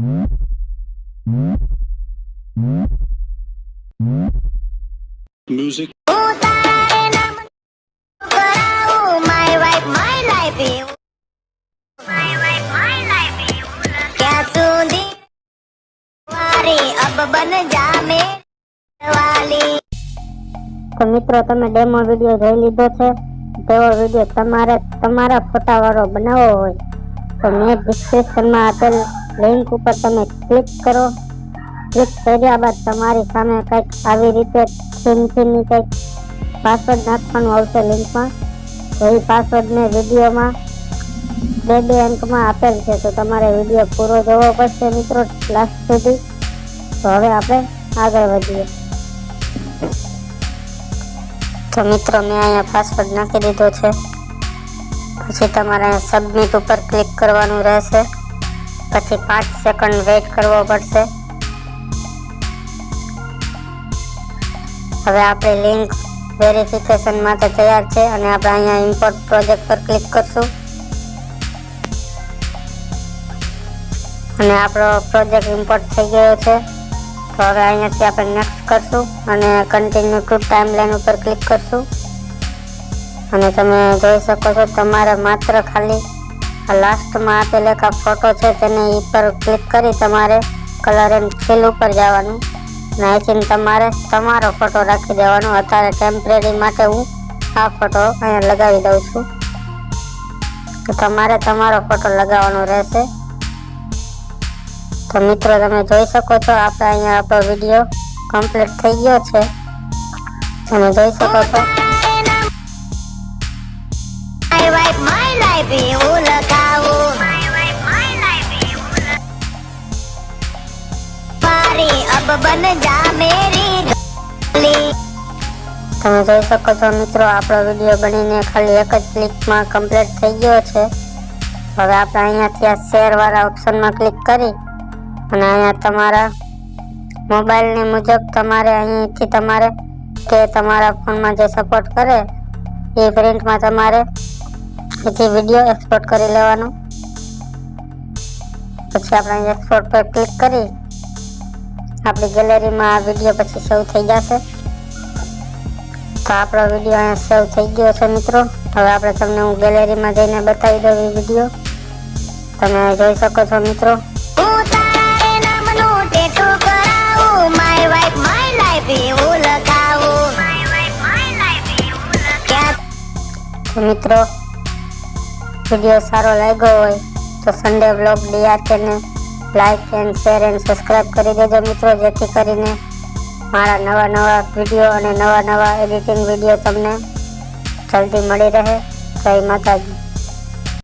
Music. તો મિત્રો તમે ડેમો વિડિયો જોઈ લીધો છે। તેવો વિડિયો તમારે તમારા ફોટા વાળો બનાવવો હોય તો મેં ડિસ્ક્રિપ્શનમાં આપેલ લિંક ઉપર તમે ક્લિક કરો। ક્લિક કર્યા બાદ તમારી સામે કંઈક આવી રીતે થીમની કંઈક પાસવર્ડ નાખવાનું આવશે લિંકમાં। તો એ પાસવર્ડને વિડીયોમાં બે અંકમાં આપેલ છે, તો તમારે વિડીયો પૂરો જોવો પડશે મિત્રો લાસ્ટ સુધી। તો હવે આપણે આગળ વધીએ। તો મિત્રો મેં અહીંયા પાસવર્ડ નાખી દીધો છે। પછી તમારે અહીંયા સબમિટ ઉપર ક્લિક કરવાનું રહેશે। પછી 5 સેકન્ડ વેઇટ કરવો પડશે। હવે આપણી લિંક વેરિફિકેશન માટે તૈયાર છે અને આપણે અહીંયા ઇમ્પોર્ટ પ્રોજેક્ટ પર ક્લિક કરશું અને આપણો પ્રોજેક્ટ ઇમ્પોર્ટ થઈ ગયો છે। તો હવે અહીંયાથી આપણે નેક્સ્ટ કરશું અને કન્ટિન્યુ ટુ ટાઈમલાઈન ઉપર ક્લિક કરશું અને તમે જોઈ શકો છો તમારે માત્ર ખાલી આ લાસ્ટમાં આપેલ એક આ ફોટો છે તેને ઉપર ક્લિક કરી તમારે કલર એન્ડ ફિલ ઉપર જવાનું અને અહીંથી તમારે તમારો ફોટો રાખી દેવાનો। અત્યારે ટેમ્પરરી માટે હું આ ફોટો અહીંયા લગાવી દઉં છું, તો તમારે તમારો ફોટો લગાવવાનો રહેશે। તો મિત્રો તમે જોઈ શકો છો આપણે અહીંયા આપણો વિડીયો કમ્પ્લીટ થઈ ગયો છે, તમે જોઈ શકો છો। તમે જોઈ શકો છો મિત્રો આપણો વિડીયો બનીને ખાલી એક જ ક્લિકમાં કમ્પ્લીટ થઈ ગયો છે। હવે આપણે અહીંયાથી આ શેર વાળા ઓપ્શનમાં ક્લિક કરી અને અહીંયા તમારા મોબાઈલની મુજબ તમારે અહીંથી તમારે કે તમારા ફોનમાં જે સપોર્ટ કરે એ પ્રિન્ટમાં તમારે અહીંથી વિડીયો એક્સપોર્ટ કરી લેવાનો। પછી આપણે અહીં એક્સપોર્ટ પર ક્લિક કરી આપણી ગેલેરીમાં આ વિડીયો પછી સેવ થઈ જશે। તો આપણો વિડીયો અહીંયા સેવ થઈ ગયો છે મિત્રો। હવે આપણે તમને હું ગેલેરીમાં જઈને બતાવી દઉં એ વિડીયો, તમે જોઈ શકો છો મિત્રો। તો મિત્રો વિડીયો સારો લાગ્યો હોય તો સન્ડે વ્લોગ ડીઆરકેને like and share and subscribe કરી દેજો મિત્રો, જેથી કરીને મારા નવા વિડીયો અને નવા એડિટિંગ વિડીયો તમને જલ્દી મળી રહે। જય માતાજી।